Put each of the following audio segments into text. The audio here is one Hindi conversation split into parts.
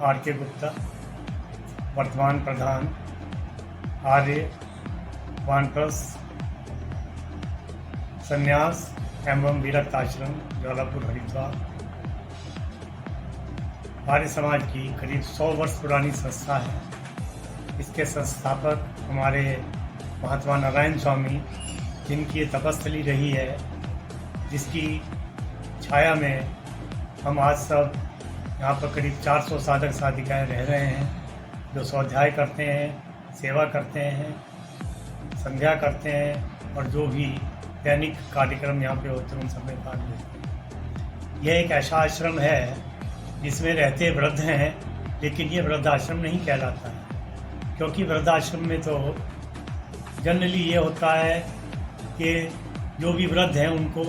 आर के गुप्ता, वर्तमान प्रधान आर्य वानप्रस्थ संन्यास एवं विरक्त आश्रम ज्वालापुर हरिद्वार। आर्य समाज की करीब 100 वर्ष पुरानी संस्था है। इसके संस्थापक हमारे महात्मा नारायण स्वामी, जिनकी ये तपस्थली रही है, जिसकी छाया में हम आज सब यहाँ पर करीब 400 साधक साधिकाएँ रह रहे हैं, जो स्वाध्याय करते हैं, सेवा करते हैं, संध्या करते हैं और जो भी दैनिक कार्यक्रम यहाँ पे होते हैं उन सब में भाग लेते हैं। यह एक ऐसा आश्रम है जिसमें रहते वृद्ध हैं, लेकिन ये वृद्धाश्रम नहीं कहलाता है, क्योंकि वृद्धाश्रम में तो जनरली ये होता है कि जो भी वृद्ध हैं उनको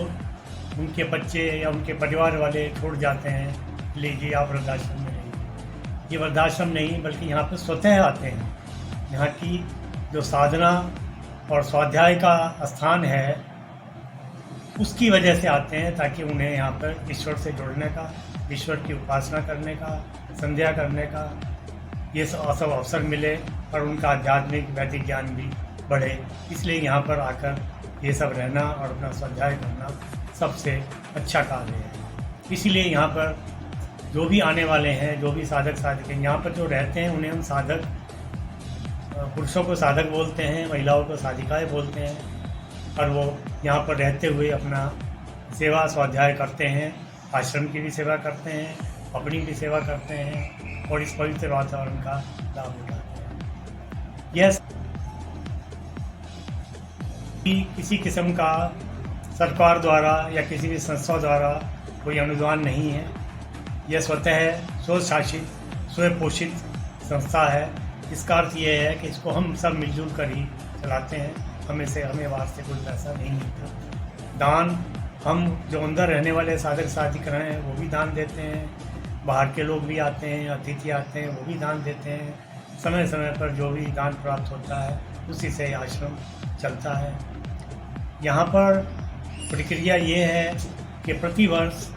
उनके बच्चे या उनके परिवार वाले छोड़ जाते हैं, लीजिए आप वृद्धाश्रम में रहिए। ये वृद्धाश्रम नहीं, बल्कि यहाँ पर स्वतः आते हैं। यहाँ की जो साधना और स्वाध्याय का स्थान है, उसकी वजह से आते हैं, ताकि उन्हें यहाँ पर ईश्वर से जुड़ने का, ईश्वर की उपासना करने का, संध्या करने का ये सब अवसर मिले और उनका आध्यात्मिक वैदिक ज्ञान भी बढ़े। इसलिए यहाँ पर आकर ये सब रहना और अपना स्वाध्याय करना सबसे अच्छा कार्य है। इसीलिए यहाँ पर जो भी आने वाले हैं, जो भी साधक साधिका यहाँ पर जो रहते हैं, उन्हें हम साधक, पुरुषों को साधक बोलते हैं, महिलाओं को साधिकाएँ बोलते हैं, और वो यहाँ पर रहते हुए अपना सेवा स्वाध्याय करते हैं, आश्रम की भी सेवा करते हैं, अपनी भी सेवा करते हैं और इस पवित्र वातावरण का लाभ उठाते हैं। यह किसी किस्म का सरकार द्वारा या किसी भी संस्था द्वारा कोई अनुदान नहीं है। यह स्वतः स्वशासित, स्वपोषित संस्था है। इसका अर्थ ये है कि इसको हम सब मिलजुल कर ही चलाते हैं। हमें वास्ते कोई पैसा नहीं मिलता। दान हम जो अंदर रहने वाले साधक साधिका हैं वो भी दान देते हैं, बाहर के लोग भी आते हैं, अतिथि आते हैं वो भी दान देते हैं। समय समय पर जो भी दान प्राप्त होता है उसी से आश्रम चलता है। यहाँ पर प्रक्रिया ये है कि प्रतिवर्ष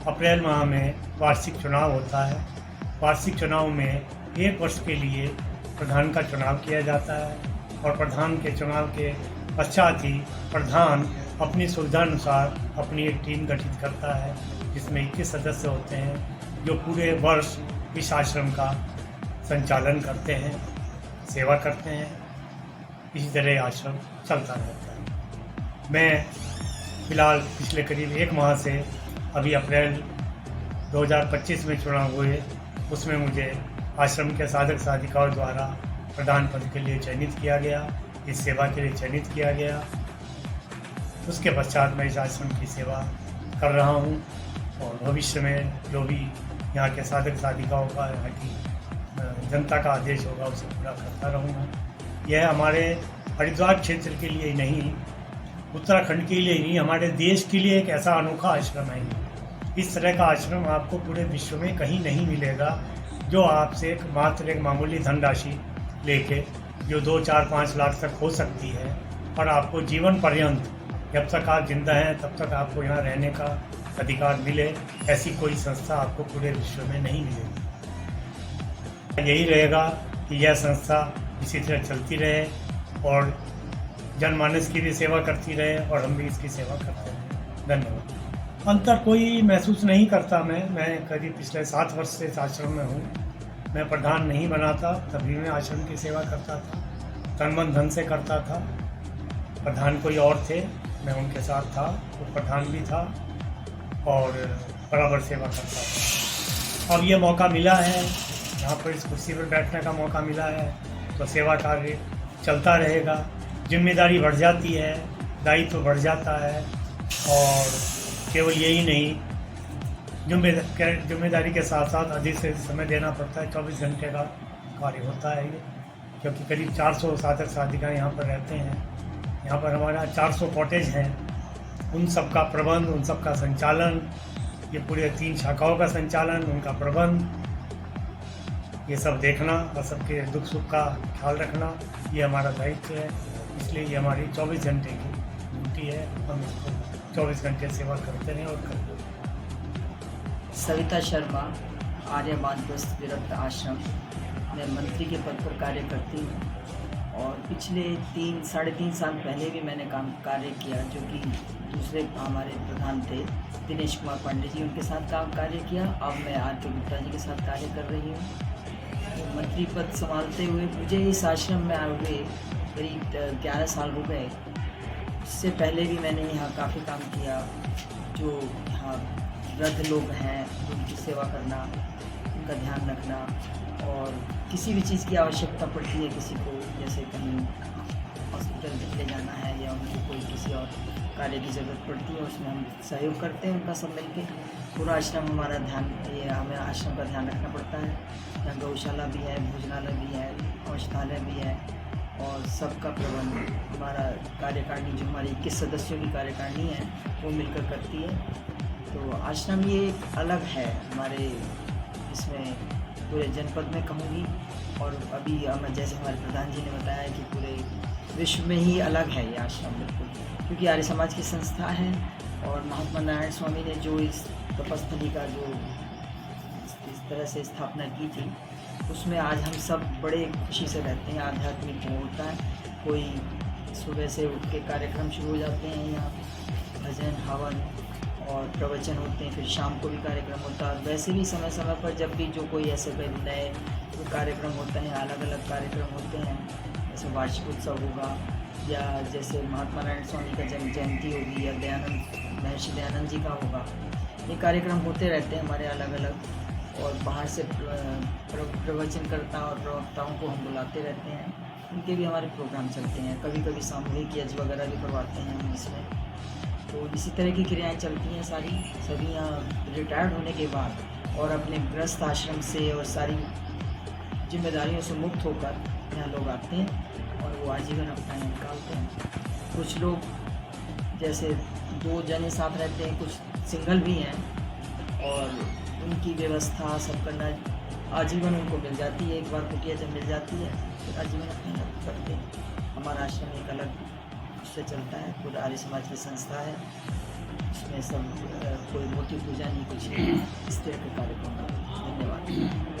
अप्रैल माह में वार्षिक चुनाव होता है। वार्षिक चुनाव में 1 वर्ष के लिए प्रधान का चुनाव किया जाता है और प्रधान के चुनाव के पश्चात ही प्रधान अपनी सुविधानुसार अपनी एक टीम गठित करता है, जिसमें 21 सदस्य होते हैं, जो पूरे वर्ष इस आश्रम का संचालन करते हैं, सेवा करते हैं। इसी तरह आश्रम चलता रहता है। मैं फिलहाल पिछले करीब 1 माह से, अभी अप्रैल 2025 में चुनाव हुए, उसमें मुझे आश्रम के साधक साधिकाओं द्वारा प्रधान पद के लिए चयनित किया गया, इस सेवा के लिए चयनित किया गया। उसके पश्चात मैं इस आश्रम की सेवा कर रहा हूँ और भविष्य में जो भी यहाँ के साधक साधिकाओं का, यहाँ की जनता का आदेश होगा, उसे पूरा करता रहूँगा। यह हमारे हरिद्वार क्षेत्र के लिए ही नहीं, उत्तराखंड के लिए ही नहीं, हमारे देश के लिए एक ऐसा अनोखा आश्रम है। इस तरह का आश्रम आपको पूरे विश्व में कहीं नहीं मिलेगा, जो आपसे मात्र एक मामूली धनराशि लेके, जो 2, 4, 5 लाख तक हो सकती है, और आपको जीवन पर्यंत, जब तक आप जिंदा हैं तब तक आपको यहाँ रहने का अधिकार मिले, ऐसी कोई संस्था आपको पूरे विश्व में नहीं मिलेगी। यही रहेगा कि यह संस्था इसी तरह चलती रहे और जनमानस की भी सेवा करती रहे और हम भी इसकी सेवा करते रहें। धन्यवाद। अंतर कोई महसूस नहीं करता। मैं करीब पिछले 7 वर्ष से इस आश्रम में हूँ। मैं प्रधान नहीं बना था, तभी मैं आश्रम की सेवा करता था, तन मन धन से करता था। प्रधान कोई और थे, मैं उनके साथ था, वो प्रधान भी था और बराबर सेवा करता था। अब ये मौका मिला है, यहाँ पर इस कुर्सी पर बैठने का मौका मिला है, तो सेवा कार्य चलता रहेगा। जिम्मेदारी बढ़ जाती है, दायित्व तो बढ़ जाता है, और केवल यही नहीं, जिम्मेदारी के साथ साथ अधिक से अधिक समय देना पड़ता है। 24 घंटे का कार्य होता है ये, क्योंकि करीब 400 साधक साधिकाएँ यहाँ पर रहते हैं। यहाँ पर हमारा 400 कॉटेज हैं, उन सब का प्रबंध, उन सब का संचालन, ये पूरे 3 शाखाओं का संचालन, उनका प्रबंध, ये सब देखना और सबके दुख सुख का ख्याल रखना, ये हमारा दायित्व है। इसलिए ये हमारी 24 घंटे की ड्यूटी है। हम इसको 24 घंटे सेवा करते रहें और करते रहें। सविता शर्मा, आर्य वानप्रस्थ विरक्त आश्रम में मंत्री के पद पर कार्य करती हूँ। और पिछले 3-3.5 साल पहले भी मैंने कार्य किया, जो कि दूसरे हमारे प्रधान थे दिनेश कुमार पांडे जी, उनके साथ कार्य किया। अब मैं आर.के. गुप्ता जी के साथ कार्य कर रही हूँ। तो मंत्री पद संभालते हुए मुझे इस आश्रम में आए हुए करीब 11 साल हो गए। इससे पहले भी मैंने यहाँ काफ़ी काम किया। जो यहाँ वृद्ध लोग हैं उनकी सेवा करना, उनका ध्यान रखना, और किसी भी चीज़ की आवश्यकता पड़ती है किसी को, जैसे कहीं हॉस्पिटल ले जाना है या उनको कोई किसी और कार्य की ज़रूरत पड़ती है, उसमें हम सहयोग करते हैं उनका सब मिलके। पूरा आश्रम हमारा हमें आश्रम का ध्यान रखना पड़ता है। यहाँ गौशाला भी है, भोजनालय भी है, औषधालय भी है, और सबका प्रबंध हमारा कार्यकारिणी, जो हमारी 21 सदस्यों की कार्यकारिणी है, वो मिलकर करती है। तो आश्रम ये एक अलग है हमारे इसमें पूरे जनपद में कहूँगी, और अभी जैसे हमारे प्रधान जी ने बताया कि पूरे विश्व में ही अलग है ये आश्रम बिल्कुल, क्योंकि आर्य समाज की संस्था है। और महात्मा नारायण स्वामी ने जो इस तपस्थली का जो इस तरह से स्थापना की थी, उसमें आज हम सब बड़े खुशी से रहते हैं। आध्यात्मिक होता है, कोई सुबह से उठ के कार्यक्रम शुरू हो जाते हैं, यहाँ भजन हवन और प्रवचन होते हैं, फिर शाम को भी कार्यक्रम होता है। वैसे भी समय समय पर जब भी जो कोई ऐसे कोई नए कार्यक्रम होते हैं, अलग अलग कार्यक्रम होते हैं, जैसे वार्षिक उत्सव होगा, या जैसे महात्मा नारायण स्वामी का जन्म जयंती होगी, या महर्षि दयानंद जी का होगा, ये कार्यक्रम होते रहते हैं हमारे अलग अलग। और बाहर से प्रवचनकर्ता और प्रवक्ताओं को हम बुलाते रहते हैं, उनके भी हमारे प्रोग्राम चलते हैं। कभी कभी सामूहिक यज्ञ वगैरह भी करवाते हैं हम इसमें। तो इसी तरह की क्रियाएं चलती हैं सारी। सभी यहाँ रिटायर्ड होने के बाद और अपने गृहस्थ आश्रम से और सारी जिम्मेदारियों से मुक्त होकर यहाँ लोग आते हैं और वो आजीवन अपना यहाँ निकालते हैं। कुछ लोग जैसे 2 जने साथ रहते हैं, कुछ सिंगल भी हैं, और उनकी व्यवस्था सब करना आजीवन उनको मिल जाती है। एक बार कुटिया जब मिल जाती है फिर आजीवन अपने यहाँ करते हैं। हमारा आश्रम एक अलग से चलता है, पूरा आर्य समाज की संस्था है। इसमें सब कोई मूर्ति पूजा नहीं, कुछ नहीं, इस तरह के कार्यक्रम। धन्यवाद।